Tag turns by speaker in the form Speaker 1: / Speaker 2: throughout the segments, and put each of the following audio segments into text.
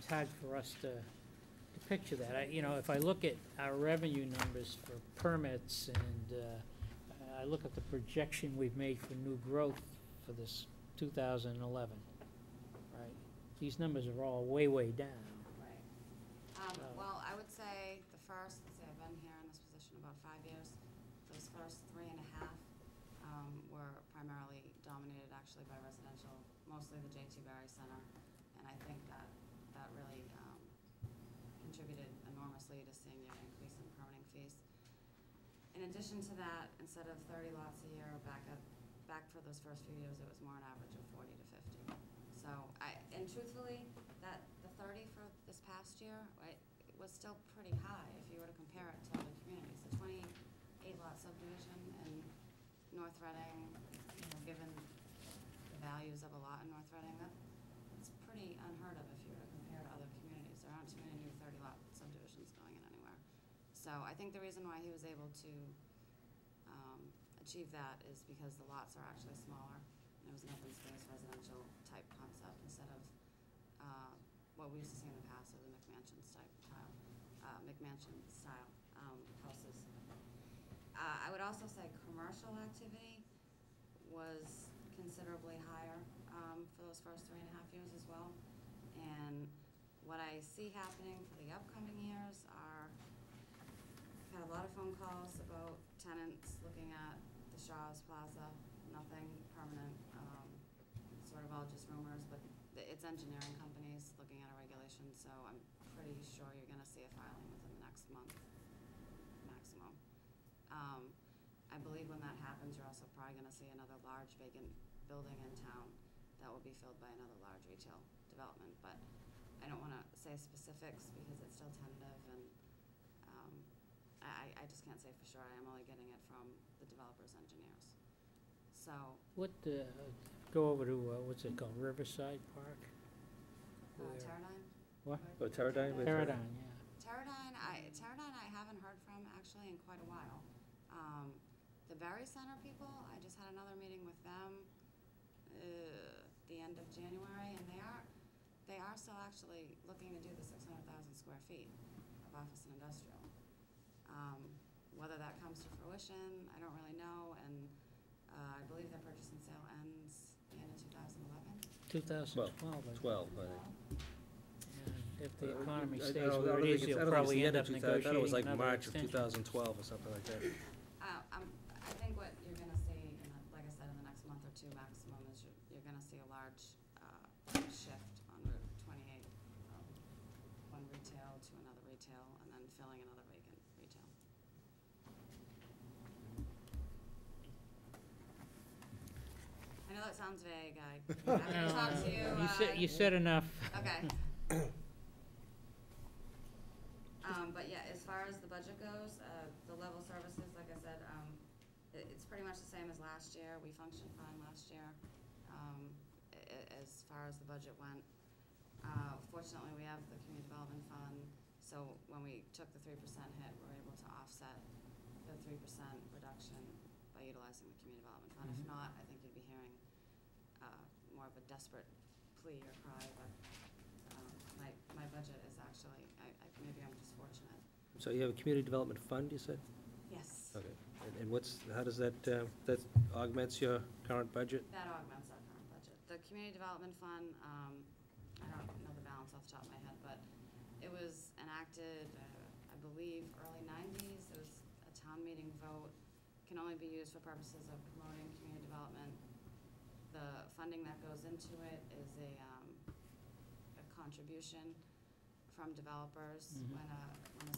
Speaker 1: it's hard for us to picture that. You know, if I look at our revenue numbers for permits and I look at the projection we've made for new growth for this 2011, right? These numbers are all way, way down.
Speaker 2: Right. Well, I would say the first, let's see, I've been here in this position about 5 years. Those first 3.5 were primarily dominated actually by residential, mostly the J.T. Barry Center. And I think that really contributed enormously to seeing your increase in permitting fees. In addition to that, instead of 30 lots a year, back for those first few years, it was more an average of 40 to 50. So, and truthfully, the 30 for this past year, right, it was still pretty high if you were to compare it to other communities. The 28 lot subdivision in North Reading, you know, given the values of a lot in North Reading, that's pretty unheard of if you were to compare to other communities. There aren't too many new 30 lot subdivisions going in anywhere. So I think the reason why he was able to achieve that is because the lots are actually smaller. And it was an open space residential type concept instead of what we used to see in the past of the McMansion style houses. I would also say commercial activity was considerably higher for those first 3.5 years as well. And what I see happening for the upcoming years are, I've had a lot of phone calls about tenants looking at the Shaw's Plaza, nothing permanent, sort of all just rumors, but it's engineering companies looking at a regulation, so I'm pretty sure you're gonna see a filing within the next month, maximum. I believe when that happens, you're also probably gonna see another large vacant building in town that will be filled by another large retail development, but I don't wanna say specifics because it's still tentative, and I just can't say for sure. I am only getting it from the developer's engineers. So.
Speaker 1: Go over to, what's it called, Riverside Park?
Speaker 2: Teradyne?
Speaker 1: What?
Speaker 3: Oh, Teradyne?
Speaker 1: Teradyne, yeah.
Speaker 2: Teradyne I haven't heard from actually in quite a while. The Barry Center people, I just had another meeting with them the end of January, and they are still actually looking to do the 600,000 square feet of office and industrial. Whether that comes to fruition, I don't really know, and I believe their purchase and sale ends the end of 2011.
Speaker 1: 2012.
Speaker 3: 12, I think.
Speaker 1: If the economy
Speaker 3: I
Speaker 1: stays
Speaker 3: don't
Speaker 1: where it is,
Speaker 3: think it's-
Speaker 1: you'll probably end up
Speaker 3: I thought it was
Speaker 1: negotiating
Speaker 3: like
Speaker 1: another
Speaker 3: March of
Speaker 1: extension.
Speaker 3: 2012 or something like that.
Speaker 2: I think what you're gonna see, like I said, in the next month or two maximum, is you're gonna see a large shift on Route 28, one retail to another retail, and then filling another vacant retail. I know that sounds vague. I'm happy to talk to you.
Speaker 1: You said enough.
Speaker 2: Okay. But yeah, as far as the budget goes, the level services, like I said, it's pretty much the same as last year. We functioned fine last year as far as the budget went. Fortunately, we have the community development fund, so when we took the 3% hit, we were able to offset the 3% reduction by utilizing the community development fund. If not, I think you'd be hearing more of a desperate plea or cry, but my budget is actually, maybe I'm just fortunate.
Speaker 3: So you have a community development fund, you said?
Speaker 2: Yes.
Speaker 3: Okay. And how does that augments your current budget?
Speaker 2: That augments our current budget. The community development fund, I don't know the balance off the top of my head, but it was enacted, I believe, early 90s. It was a town meeting vote. Can only be used for purposes of promoting community development. The funding that goes into it is a contribution from developers when a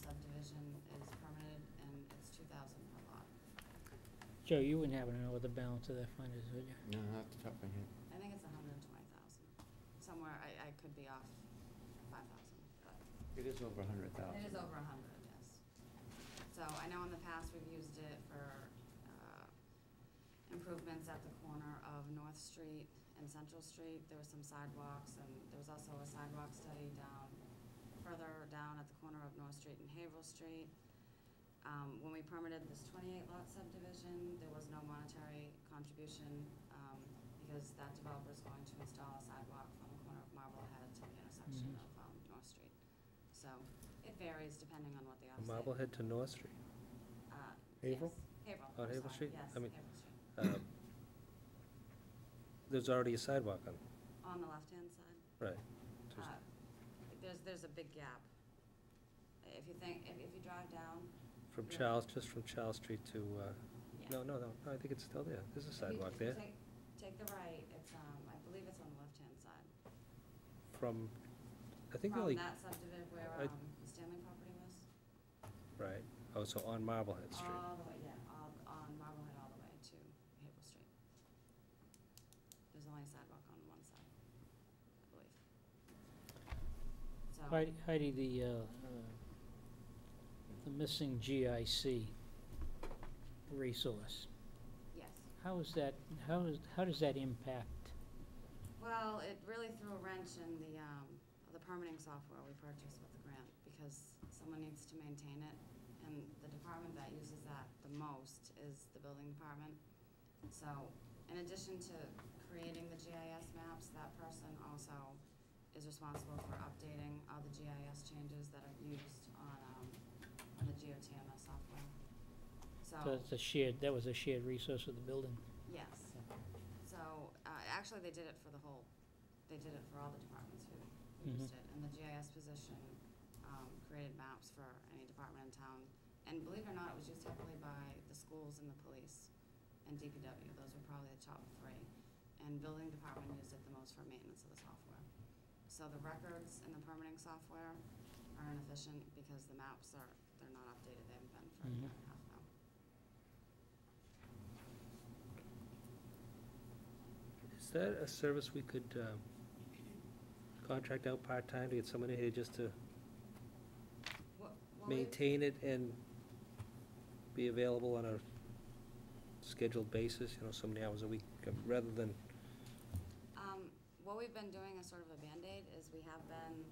Speaker 2: subdivision is permitted, and it's $2,000 per lot.
Speaker 1: Joe, you wouldn't happen to know what the balance of that fund is, would you?
Speaker 4: No, not the top of my head.
Speaker 2: I think it's 120,000. Somewhere, I could be off 5,000, but.
Speaker 4: It is over 100,000.
Speaker 2: It is over 100, yes. So I know in the past we've used it for improvements at the corner of North Street and Central Street. There were some sidewalks, and there was also a sidewalk study further down at the corner of North Street and Haverhill Street. When we permitted this 28 lot subdivision, there was no monetary contribution because that developer is going to install a sidewalk from the corner of Marblehead to the intersection of North So it varies depending on what the
Speaker 3: From
Speaker 2: offsite.
Speaker 3: Marblehead to North Street? Haverhill?
Speaker 2: Yes, Haverhill.
Speaker 3: On
Speaker 2: I'm
Speaker 3: Haverhill
Speaker 2: sorry.
Speaker 3: Street?
Speaker 2: Yes,
Speaker 3: I mean,
Speaker 2: Haverhill Street.
Speaker 3: There's already a sidewalk on,
Speaker 2: On the left-hand side,
Speaker 3: right.
Speaker 2: there's a big gap. If you drive down.
Speaker 3: From
Speaker 2: Yeah.
Speaker 3: Charles, just from Charles Street to,
Speaker 2: Yeah.
Speaker 3: no, I think it's still there. There's a
Speaker 2: If you-
Speaker 3: sidewalk
Speaker 2: if you
Speaker 3: there.
Speaker 2: Take the right, it's, I believe it's on the left-hand side.
Speaker 3: From, I think
Speaker 2: From
Speaker 3: only,
Speaker 2: that subdivision where,
Speaker 3: I-
Speaker 2: the Stanley property was.
Speaker 3: right. Oh, so on Marblehead Street.
Speaker 2: All the way, yeah, on Marblehead all the way to Haverhill Street. There's only a sidewalk on one side, I believe. So.
Speaker 1: Heidi, the missing GIC resource,
Speaker 2: Yes.
Speaker 1: how does that impact?
Speaker 2: Well, it really threw a wrench in the permitting software we purchased with the grant, because someone needs to maintain it, and the department that uses that the most is the building department. So, in addition to creating the GIS maps, that person also is responsible for updating all the GIS changes that are used on the GeoTMS software.
Speaker 1: So that was a shared resource with the building?
Speaker 2: Yes. So, actually, they did it for all the departments who used it. And the GIS position created maps for any department in town. And believe it or not, it was used heavily by the schools and the police and DPW. Those were probably the top three. And building department used it the most for maintenance of the software. So the records in the permitting software are inefficient because the maps they're not updated. They haven't been for a year and a half now.
Speaker 3: Is that a service we could contract out part-time to get someone in here just to
Speaker 2: Well, we-
Speaker 3: maintain it and be available on a scheduled basis, so many hours a week, rather than,
Speaker 2: What we've been doing as sort of a Band-Aid is we have been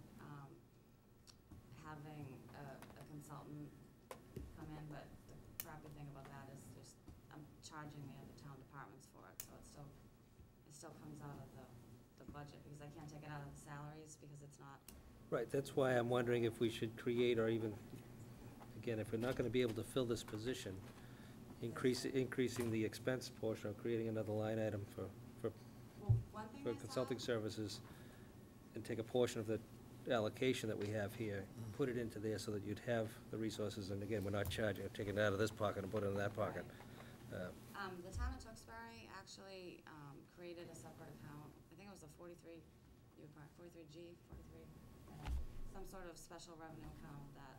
Speaker 2: having a consultant come in, but the crappy thing about that is I'm charging the other town departments for it, so it still comes out of the budget, because I can't take it out of the salaries because it's not.
Speaker 3: right, that's why I'm wondering if we should create, or even, again, if we're not gonna be able to fill this position, increasing the expense portion, or creating another line item for
Speaker 2: Well, one thing I saw.
Speaker 3: consulting services, and take a portion of the allocation that we have here, put it into there so that you'd have the resources, and again, we're not charging, taking it out of this pocket and putting it in that pocket.
Speaker 2: The town of Tewksbury actually created a separate account. I think it was a 43G, some sort of special revenue account that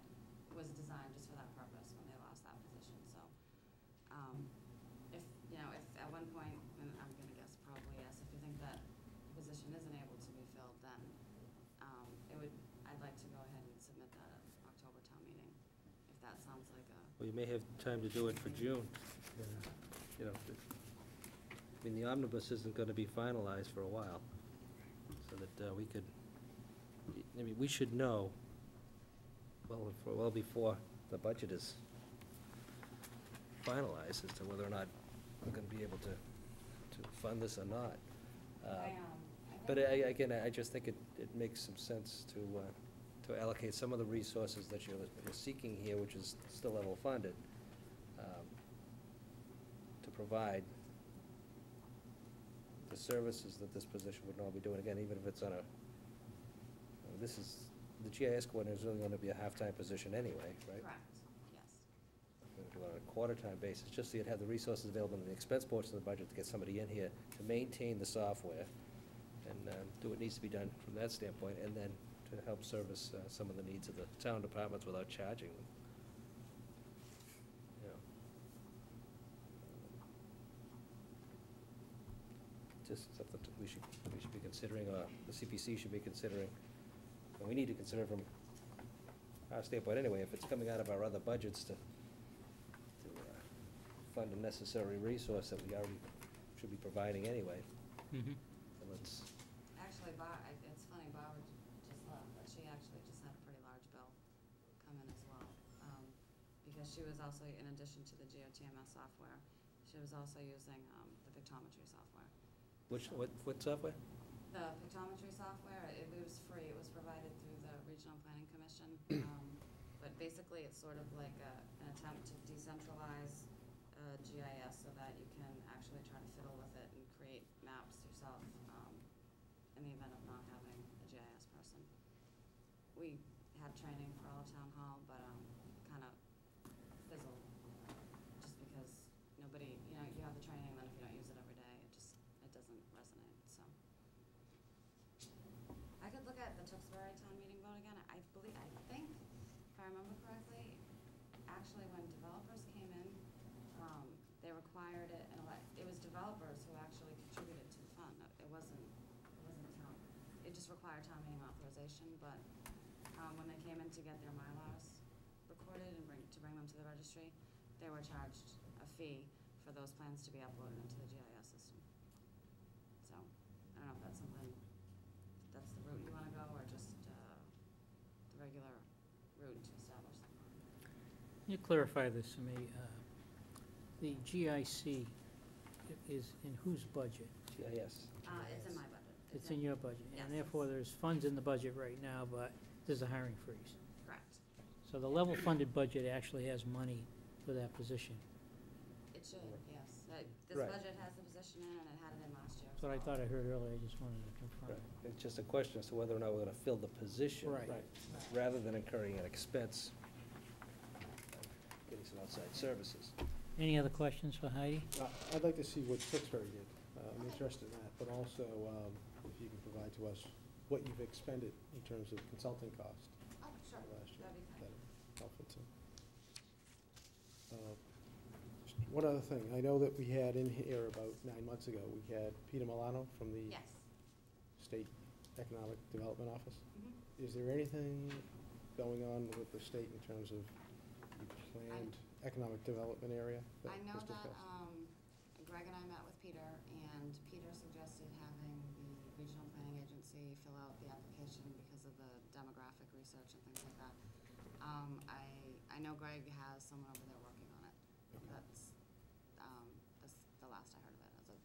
Speaker 2: was designed just for that purpose when they lost that position. So, if at one point, and I'm gonna guess probably yes, if you think that the position isn't able to be filled, then I'd like to go ahead and submit that at October town meeting, if that sounds like a.
Speaker 3: Well, you may have time to do it for June. I mean, the omnibus isn't gonna be finalized for a while, so that we could, we should know, well before the budget is finalized, as to whether or not we're gonna be able to fund this or not. But again, I just think it makes some sense to allocate some of the resources that you're seeking here, which is still level funded, to provide the services that this position would normally be doing, again, even if it's on the GIS coordinator is really gonna be a half-time position anyway, right?
Speaker 2: Correct, yes.
Speaker 3: We're gonna do it on a quarter-time basis, just so you'd have the resources available in the expense portion of the budget to get somebody in here to maintain the software and do what needs to be done from that standpoint, and then to help service some of the needs of the town departments without charging them. Just something we should be considering, or the CPC should be considering, and we need to consider from our standpoint anyway, if it's coming out of our other budgets to fund a necessary resource that we already should be providing anyway.
Speaker 1: Mhm.
Speaker 3: And let's,
Speaker 2: Actually, it's funny, Barbara just left, but she actually just had a pretty large bill come in as well. Because she was also, in addition to the GeoTMS software, she was also using the pictometry software.
Speaker 3: what software?
Speaker 2: The pictometry software, it was free. It was provided through the Regional Planning Commission. basically it's sort of like an attempt to decentralize GIS so that you can actually try to fiddle with it and create maps yourself in the event of not having a GIS person. We had training for all of town hall, but kind of fizzled just because nobody, you have the training, and then if you don't use it every day, it doesn't resonate, so. I could look at the Tewksbury town meeting vote again. I think, if I remember correctly, actually when developers came in, they required it, and it was developers who actually contributed to the fund. It wasn't town. It just required town meeting authorization, but when they came in to get their Mylars recorded and to bring them to the registry, they were charged a fee for those plans to be uploaded into the GIS system. So, I don't know if that's something, that's the route you want to go, or just the regular route to establish them.
Speaker 1: Can you clarify this to me? The GIC is in whose budget?
Speaker 3: GIS.
Speaker 2: It's in my budget.
Speaker 1: It's in your budget,
Speaker 2: Yes,
Speaker 1: and therefore there's funds in the budget right now, but there's a hiring freeze.
Speaker 2: Correct.
Speaker 1: So the level funded budget actually has money for that position.
Speaker 2: It should, yes. This
Speaker 3: Right.
Speaker 2: budget has the position in, and it had it in last year.
Speaker 1: That's what I thought I heard earlier, I just wanted to confirm.
Speaker 3: Right. It's just a question as to whether or not we're gonna fill the position.
Speaker 1: Right.
Speaker 3: Rather than incurring an expense, getting some outside services.
Speaker 1: Any other questions for Heidi?
Speaker 5: I'd like to see what Tewksbury did. I'm interested in that, but also if you can provide to us what you've expended in terms of consulting cost
Speaker 2: Oh, sure.
Speaker 5: last year.
Speaker 2: That'd be fine.
Speaker 5: That'd be helpful too. Just one other thing, I know that we had in here about 9 months ago, we had Peter Milano from the
Speaker 2: Yes.
Speaker 5: State Economic Development Office.
Speaker 2: Mhm.
Speaker 5: Is there anything going on with the state in terms of the planned economic development area that
Speaker 2: I know
Speaker 5: was
Speaker 2: that
Speaker 5: discussed?
Speaker 2: Greg and I met with Peter, and Peter suggested having the Regional Planning Agency fill out the application because of the demographic research and things like that. I know Greg has someone over there working on it.
Speaker 5: Okay.
Speaker 2: That's the last I heard of it.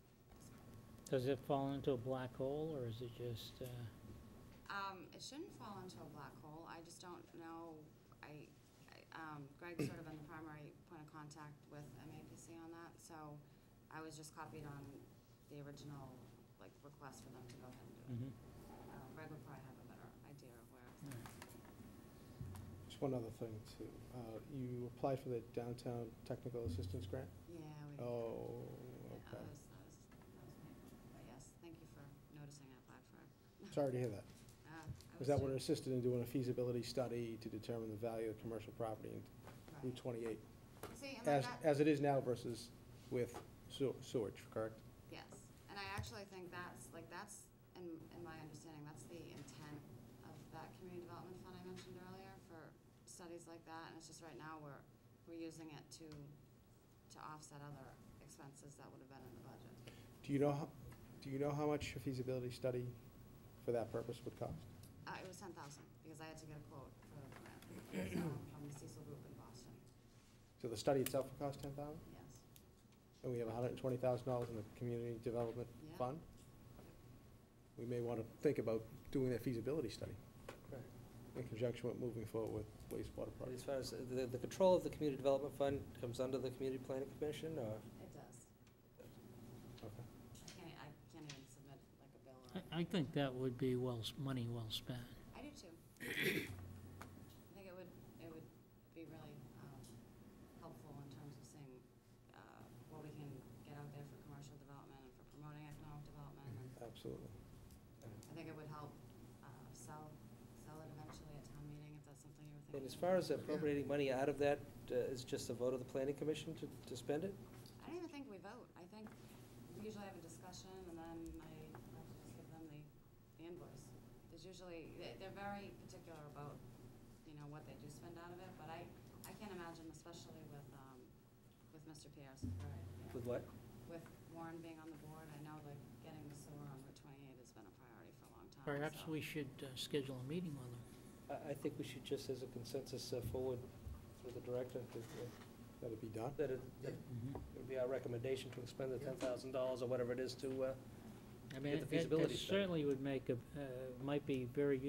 Speaker 1: Does it fall into a black hole, or is it just,
Speaker 2: It shouldn't fall into a black hole. I just don't know. Greg's sort of been the primary point of contact with MAPC on that, so I was just copied on the original, request for them to go ahead and do it.
Speaker 1: mhm.
Speaker 2: Greg would probably have a better idea of where it's
Speaker 1: All
Speaker 2: at.
Speaker 1: right.
Speaker 5: Just one other thing too. You applied for the downtown technical assistance grant?
Speaker 2: Yeah, we.
Speaker 5: Oh,
Speaker 2: Yeah,
Speaker 5: okay.
Speaker 2: that was me. But yes, thank you for noticing I applied for it.
Speaker 5: Sorry to hear that.
Speaker 2: I
Speaker 5: Was that
Speaker 2: too.
Speaker 5: what assisted in doing a feasibility study to determine the value of commercial property in
Speaker 2: Right.
Speaker 5: Route 28?
Speaker 2: See, and
Speaker 5: As it is now versus with sewage, correct?
Speaker 2: yes, and I actually think that's in my understanding, that's the intent of that community development fund I mentioned earlier for studies like that, and it's just right now we're using it to offset other expenses that would have been in the budget.
Speaker 5: Do you know how much a feasibility study for that purpose would cost?
Speaker 2: It was 10,000, because I had to get a quote for the grant. It was from the Cecil Group in Boston,
Speaker 5: So the study itself would cost 10,000?
Speaker 2: yes.
Speaker 5: And we have $120,000 in the community development
Speaker 2: Yeah.
Speaker 5: fund? We may want to think about doing that feasibility study
Speaker 3: Right.
Speaker 5: in conjunction with moving forward with wastewater
Speaker 3: As
Speaker 5: projects.
Speaker 3: far as the control of the community development fund comes under the community planning commission, or?
Speaker 2: It does.
Speaker 5: Okay.
Speaker 2: I can't even submit like a bill or.
Speaker 1: I think that would be money well spent.
Speaker 2: I do too. I think it would be really helpful in terms of seeing what we can get out there for commercial development and for promoting economic development. And
Speaker 5: Absolutely.
Speaker 2: I think it would help sell it eventually at town meeting if that's something you were thinking.
Speaker 3: And as far as appropriating money out of that, is just a vote of the planning commission to spend it?
Speaker 2: I don't even think we vote. I think we usually have a discussion and then I have to just give them the invoice. There's usually, they're very particular about, what they do spend out of it, but I can't imagine, especially with Mr. Pierce,
Speaker 3: With what?
Speaker 2: with Warren being on the board, I know like getting the sewer on Route 28 has been a priority for a long time.
Speaker 1: Perhaps
Speaker 2: so.
Speaker 1: we should schedule a meeting with them.
Speaker 3: I think we should just, as a consensus, forward with the director,
Speaker 5: Let it be done?
Speaker 3: that it
Speaker 1: Mhm.
Speaker 3: would be our recommendation to expend the $10,000 or whatever it is to
Speaker 1: I mean,
Speaker 3: Get the feasibility
Speaker 1: it
Speaker 3: study.
Speaker 1: certainly would might be very